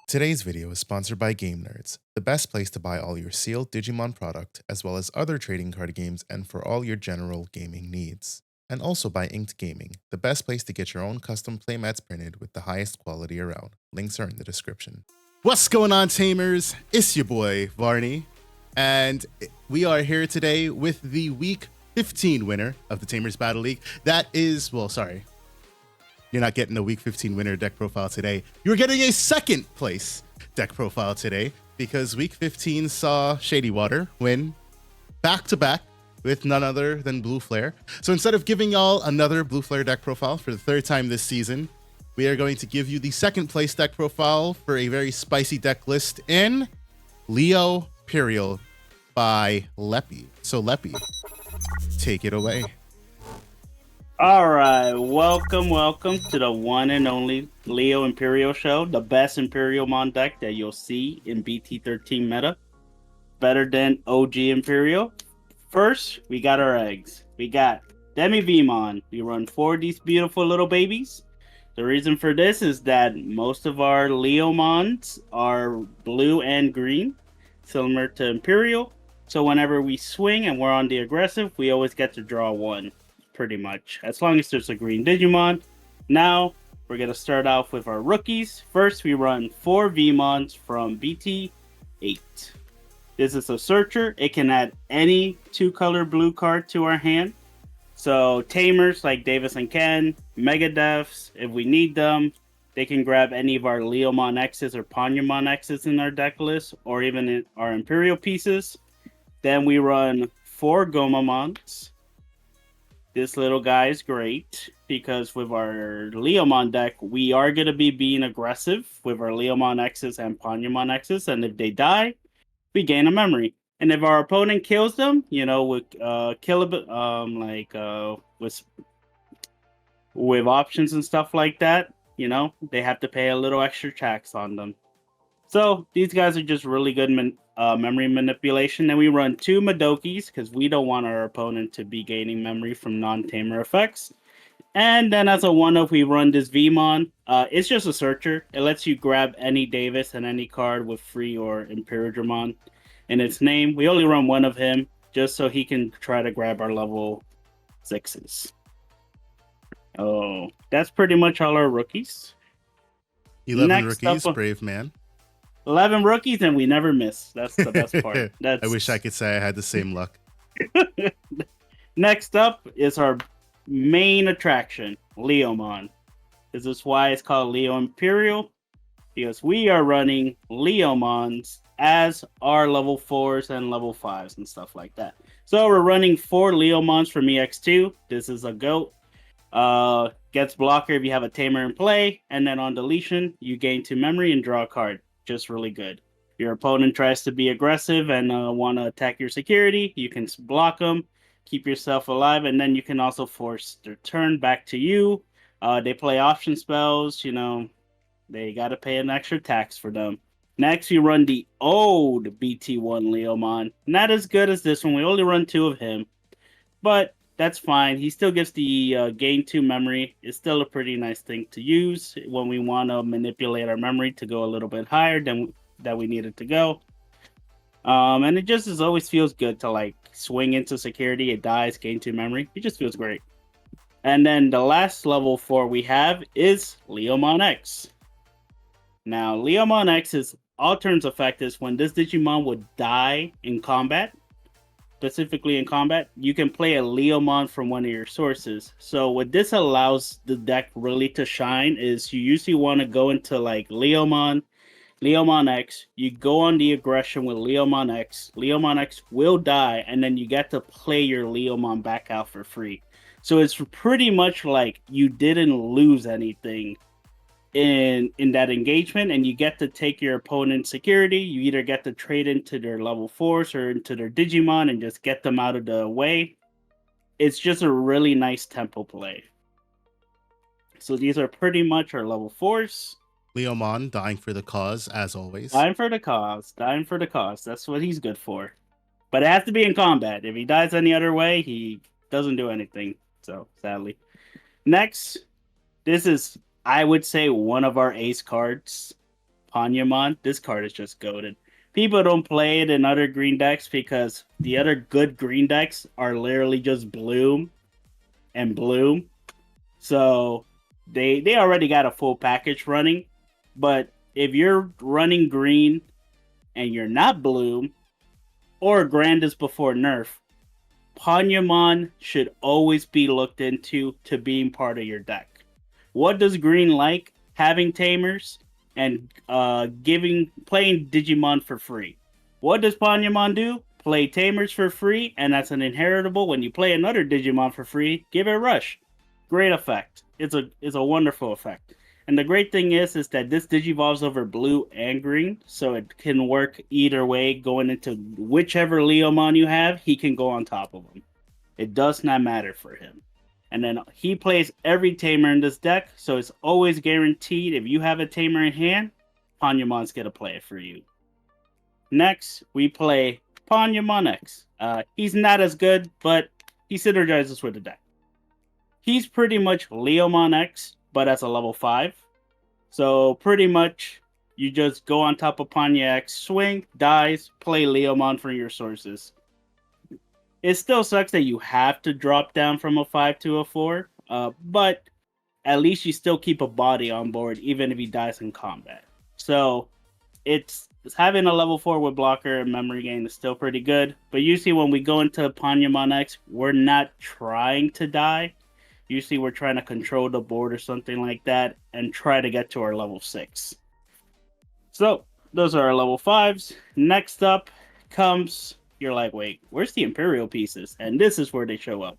Today's video is sponsored by Game Nerds, the best place to buy all your sealed Digimon product, as well as other trading card games and for all your general gaming needs. And also by Inked Gaming, the best place to get your own custom playmats printed with the highest quality around. Links are in the description. What's going on, Tamers? It's your boy, Varney, and we are here today with the Week 15 winner of the Tamers Battle League. That is, well, sorry, you're not getting a Week 15 winner deck profile today. You're getting a second place deck profile today because Week 15 saw Shady Water win back-to-back with none other than Blue Flare. So instead of giving y'all another Blue Flare deck profile for the third time this season, we are going to give you the second place deck profile for a very spicy deck list in Leo Imperial by Leppy. So Leppy, take it away. All right, welcome to the one and only Leo Imperial show, the best Imperialmon deck that you'll see in BT13 meta. Better than OG Imperial. First, we got our eggs. We got Demi Vmon. We run 4 of these beautiful little babies. The reason for this is that most of our Leomons are blue and green, similar to Imperial. So whenever we swing and we're on the aggressive, we always get to draw one, pretty much, as long as there's a green Digimon. Now, we're going to start off with our rookies. First, we run 4 Vmons from BT8. This is a searcher. It can add any 2-color blue card to our hand. So Tamers like Davis and Ken, Megadefs, if we need them, they can grab any of our Leomon X's or Ponyamon X's in our deck list, or even in our Imperial pieces. Then we run 4 Gomamons. This little guy is great because with our Leomon deck, we are going to be being aggressive with our Leomon X's and Ponyamon X's, and if they die, we gain a memory. And if our opponent kills them, you know, with with options and stuff like that, you know, they have to pay a little extra tax on them. So these guys are just really good memory manipulation. And we run 2 Madokis because we don't want our opponent to be gaining memory from non-tamer effects. And then as a one-off, we run this Vmon. It's just a searcher. It lets you grab any Davis and any card with free or Imperialdramon in its name. We only run 1 of him just so he can try to grab our level 6s. Oh, that's pretty much all our rookies. 11 Next rookies, up, brave man. 11 rookies, and we never miss. That's the best part. I wish I could say I had the same luck. Next up is our main attraction, Leomon. This is why it's called Leo Imperial, because we are running Leomons as our level 4s and level 5s and stuff like that. So we're running 4 Leomons from EX2. This is a GOAT. Gets blocker if you have a tamer in play, and then on deletion, you gain 2 memory and draw a card. Just really good. Your opponent tries to be aggressive and want to attack your security, you can block them, keep yourself alive, and then you can also force their turn back to you. They play option spells, you know, they got to pay an extra tax for them. Next, we run the old BT1 Leomon. Not as good as this one. We only run 2 of him. But that's fine. He still gets the gain 2 memory. It's still a pretty nice thing to use when we want to manipulate our memory to go a little bit higher than that we need it to go. And it just always feels good to like swing into security. It dies, gain 2 memory. It just feels great. And then the last level 4 we have is Leomon X. Now, Leomon X's all turns effect is when this Digimon would die in combat, specifically in combat, you can play a Leomon from one of your sources. So what this allows the deck really to shine is you usually want to go into like Leomon X, you go on the aggression with Leomon X will die, and then you get to play your Leomon back out for free. So it's pretty much like you didn't lose anything in that engagement, and you get to take your opponent's security. You either get to trade into their level 4s or into their Digimon and just get them out of the way. It's just a really nice tempo play. So these are pretty much our level 4s. Leomon dying for the cause, as always. Dying for the cause. That's what he's good for. But it has to be in combat. If he dies any other way, he doesn't do anything. So, sadly. Next, this is, I would say, one of our ace cards. Panyamon, this card is just goated. People don't play it in other green decks because the other good green decks are literally just Bloom and Bloom. So they already got a full package running. But if you're running green and you're not Bloom or Grandis before nerf, Panyamon should always be looked into to being part of your deck. What does green like? Having tamers and playing Digimon for free. What does Panyamon do? Play tamers for free, and that's an inheritable. When you play another Digimon for free, give it rush. Great effect. It's a wonderful effect. And the great thing is that this Digivolves over blue and green, so it can work either way. Going into whichever Leomon you have, he can go on top of him. It does not matter for him. And then he plays every tamer in this deck, so it's always guaranteed if you have a tamer in hand, Panyamon's going to play it for you. Next, we play Panyamon X. He's not as good, but he synergizes with the deck. He's pretty much Leomon X, but as a level 5. So pretty much you just go on top of Panya X, swing, dies, play Leomon for your sources. It still sucks that you have to drop down from a 5 to a 4, but at least you still keep a body on board even if he dies in combat. So it's having a level 4 with blocker and memory gain is still pretty good. But usually when we go into Panyamon X, we're not trying to die. Usually we're trying to control the board or something like that and try to get to our level 6. So those are our level 5s. Next up comes... You're like, wait, where's the Imperial pieces? And this is where they show up.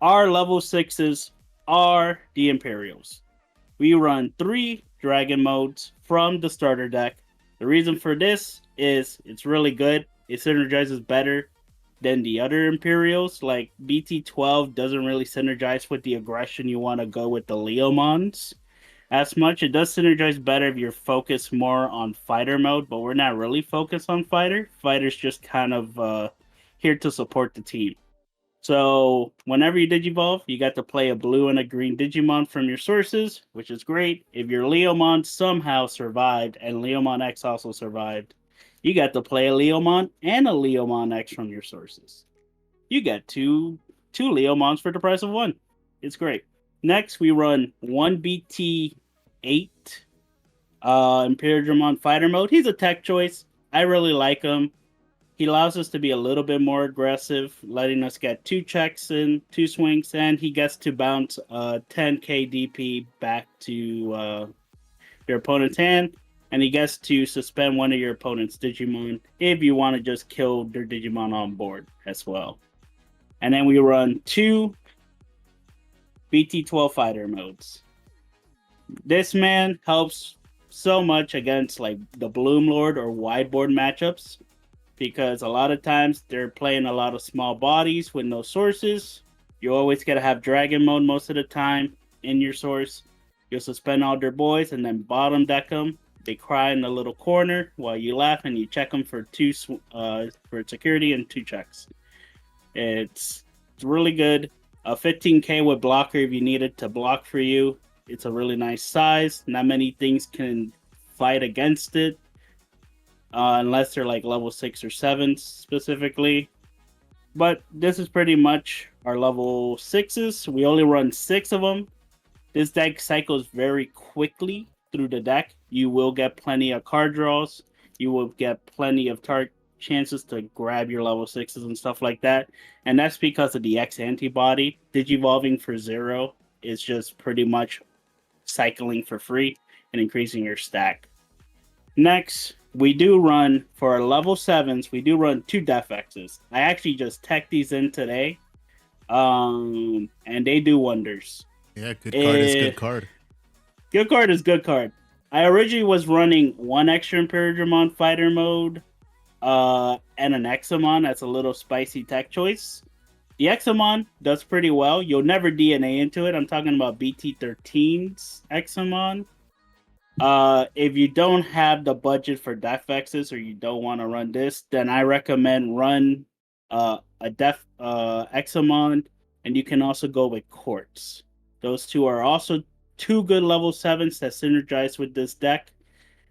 Our level 6s are the Imperials. We run 3 Dragon modes from the starter deck. The reason for this is it's really good. It synergizes better than the other Imperials. Like BT12 doesn't really synergize with the aggression you want to go with the Leomons as much. It does synergize better if you're focused more on fighter mode, but we're not really focused on fighter. Fighter's just kind of here to support the team. So whenever you Digivolve, you got to play a blue and a green Digimon from your sources, which is great. If your Leomon somehow survived and Leomon X also survived, you got to play a Leomon and a Leomon X from your sources. You get two Leomons for the price of one. It's great. Next, we run 1 BT8 Imperial Fighter mode. He's a tech choice. I really like him. He allows us to be a little bit more aggressive, letting us get 2 checks in, 2 swings, and he gets to bounce 10k DP back to your opponent's hand, and he gets to suspend one of your opponent's Digimon if you want to just kill their Digimon on board as well. And then we run 2 BT12 fighter modes. This man helps so much against like the Bloom Lord or wide board matchups, because a lot of times they're playing a lot of small bodies with no sources. You always got to have Dragon mode most of the time in your source. You'll suspend all their boys and then bottom deck them. They cry in the little corner while you laugh and you check them for 2 for security and 2 checks. It's really good. 15k with blocker if you need it to block for you. It's a really nice size. Not many things can fight against it. Unless they're like level 6 or 7 specifically. But this is pretty much our level 6s. We only run 6 of them. This deck cycles very quickly through the deck. You will get plenty of card draws. You will get plenty of chances to grab your level 6s and stuff like that. And that's because of the X antibody. Digivolving for 0 is just pretty much cycling for free and increasing your stack. Next, we do run, for our level 7s, we do run 2 Def X's. I actually just teched these in today, and they do wonders. Yeah, good card is good card. Good card is good card. I originally was running 1 extra Imperial fighter mode, and an Examon. That's a little spicy tech choice. The Examon does pretty well. You'll never DNA into it. I'm talking about BT13's Examon. If you don't have the budget for Def X's or you don't want to run this, then I recommend run a Def Examon, and you can also go with Quartz. Those 2 are also 2 good level 7s that synergize with this deck.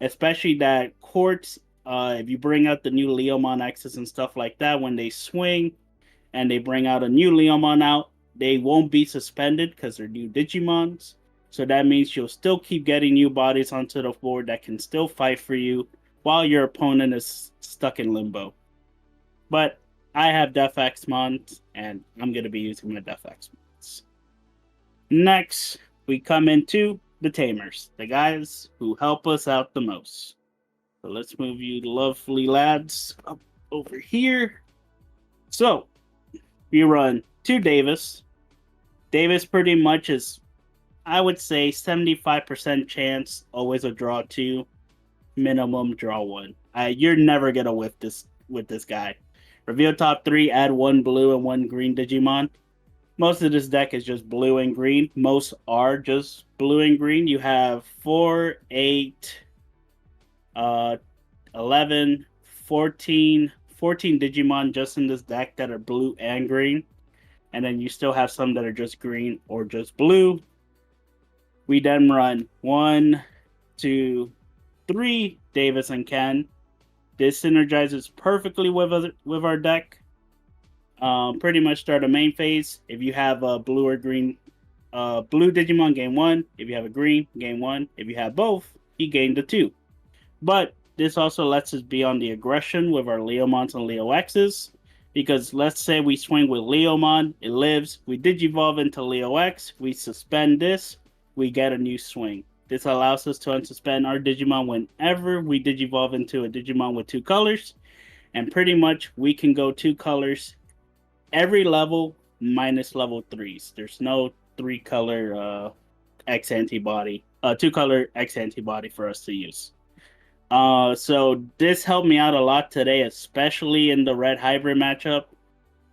especially that Quartz. If you bring out the new Leomon X's and stuff like that, when they swing and they bring out a new Leomon out, they won't be suspended because they're new Digimons. So that means you'll still keep getting new bodies onto the board that can still fight for you while your opponent is stuck in limbo. But I have Def X mons, and I'm going to be using my Def X mons. Next, we come into the Tamers, the guys who help us out the most. So let's move you lovely lads up over here. So, we run 2 Davis. Davis pretty much is, I would say, 75% chance, always a draw 2, minimum draw 1. You're never going to whiff this with this guy. Reveal top 3, add 1 blue and 1 green Digimon. Most of this deck is just blue and green. Most are just blue and green. You have 4, 8, 11, 14 Digimon just in this deck that are blue and green. And then you still have some that are just green or just blue. We then run 1, 2, 3 Davis and Ken. This synergizes perfectly with our deck. Pretty much start a main phase. If you have a blue or green, blue Digimon, game 1. If you have a green, game 1. If you have both, he gained the 2. But this also lets us be on the aggression with our Leomons and Leo X's. Because let's say we swing with Leomon, it lives. We Digivolve into Leo X. We suspend this. We get a new swing. This allows us to unsuspend our Digimon whenever we Digivolve into a Digimon with 2 colors. And pretty much we can go 2 colors every level minus level 3s. There's no 3-color X antibody, 2-color X antibody for us to use. So this helped me out a lot today, especially in the red hybrid matchup.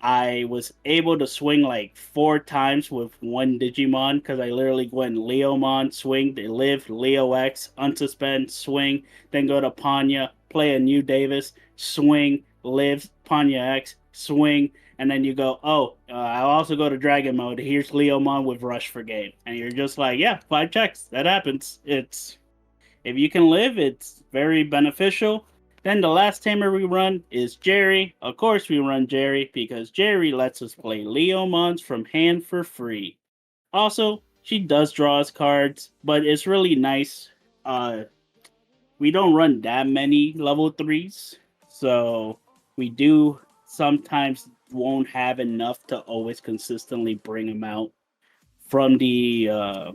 I was able to swing like 4 times with 1 Digimon because I literally went Leomon, swing, they live, Leo X, unsuspend, swing, then go to Panya, play a new Davis, swing, live, Panya X, swing, and then you go, I'll also go to Dragon Mode. Here's Leomon with Rush for game. And you're just like, yeah, 5 checks. That happens. If you can live, it's very beneficial. Then the last tamer we run is Jerry. Of course we run Jerry because Jerry lets us play Leomons from hand for free. Also, she does draw us cards, but it's really nice. We don't run that many level 3s, so we do sometimes won't have enough to always consistently bring them out from the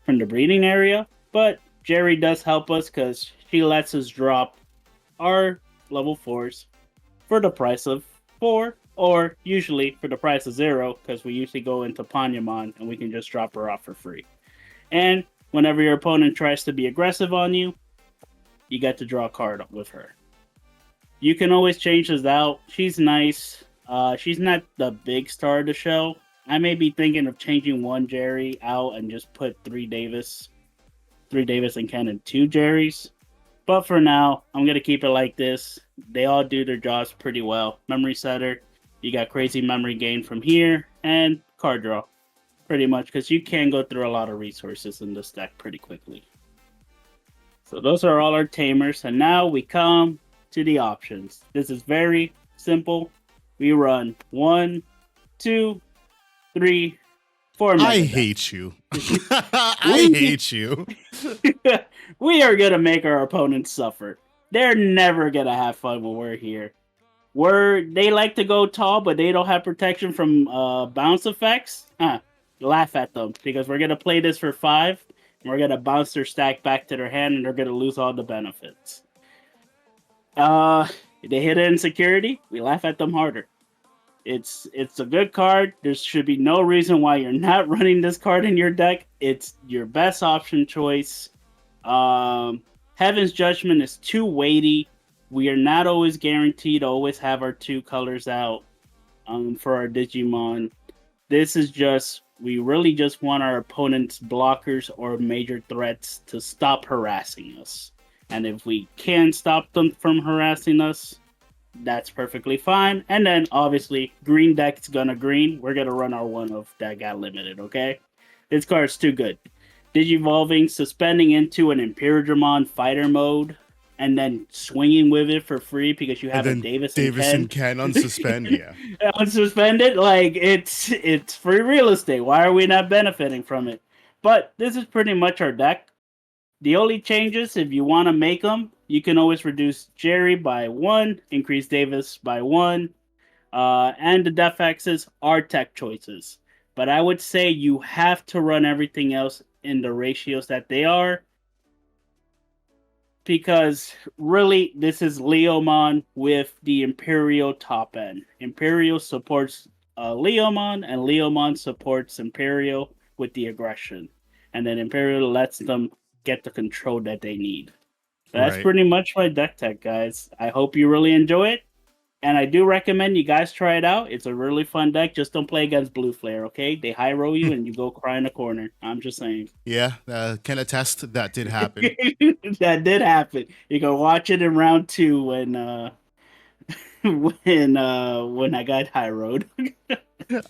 breeding area. But Jerry does help us because she lets us drop our level 4s for the price of 4, or usually for the price of 0, because we usually go into Panyamon and we can just drop her off for free. And whenever your opponent tries to be aggressive on you, you get to draw a card with her. You can always change this out. She's nice. She's not the big star of the show. I may be thinking of changing 1 Jerry out and just put 3 Davis and Ken and 2 Jerrys. But for now, I'm going to keep it like this. They all do their jobs pretty well. Memory setter, you got crazy memory gain from here, and card draw. Pretty much, because you can go through a lot of resources in this deck pretty quickly. So those are all our tamers, and now we come to the options. This is very simple. We run 1, 2, 3, 4 Mega I Deck. hate you. I hate you. We are going to make our opponents suffer. They're never going to have fun when we're here. They like to go tall, but they don't have protection from bounce effects. Laugh at them, because we're going to play this for 5, and we're going to bounce their stack back to their hand, and they're going to lose all the benefits. They hit an insecurity, we laugh at them harder. It's a good card. There should be no reason why you're not running this card in your deck. It's your best option choice. Heaven's Judgment is too weighty. We are not always guaranteed to always have our 2 colors out for our Digimon. This is just, we really just want our opponent's blockers or major threats to stop harassing us. And if we can stop them from harassing us, that's perfectly fine. And then, obviously, green deck's gonna green. We're gonna run our 1 of that got limited, okay? This card's too good. Digivolving, suspending into an Imperialdramon fighter mode, and then swinging with it for free because you have And a then Davis Davison and can unsuspend, yeah. unsuspended. Like it's free real estate. Why are we not benefiting from it? But this is pretty much our deck. The only changes, if you want to make them, you can always reduce Jerry by 1, increase Davis by 1, and the defexes are tech choices. But I would say you have to run everything else in the ratios that they are, because really this is Leomon with the Imperial top end. Imperial supports Leomon, and Leomon supports Imperial with the aggression. And then Imperial lets them get the control that they need. That's Right. pretty much my deck tech, guys. I hope you really enjoy it. And I do recommend you guys try it out. It's a really fun deck. Just don't play against Blue Flare, okay? They high roll you and you go cry in a corner. I'm just saying. Yeah, can attest that did happen. That did happen. You can watch it in round 2 when when I got high road.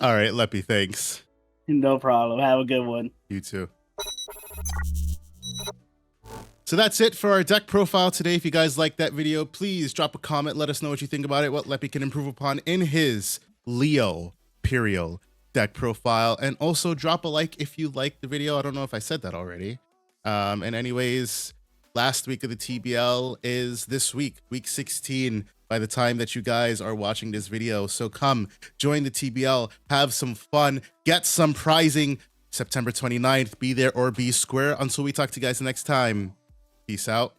All right, Leppy, thanks. No problem. Have a good one. You too. So that's it for our deck profile today. If you guys liked that video, please drop a comment. Let us know what you think about it, what Leppy can improve upon in his Leo Imperial deck profile. And also drop a like if you liked the video. I don't know if I said that already. And anyways, last week of the TBL is this week, week 16, by the time that you guys are watching this video. So come join the TBL, have some fun, get some prizing. September 29th, be there or be square. Until we talk to you guys next time. Peace out.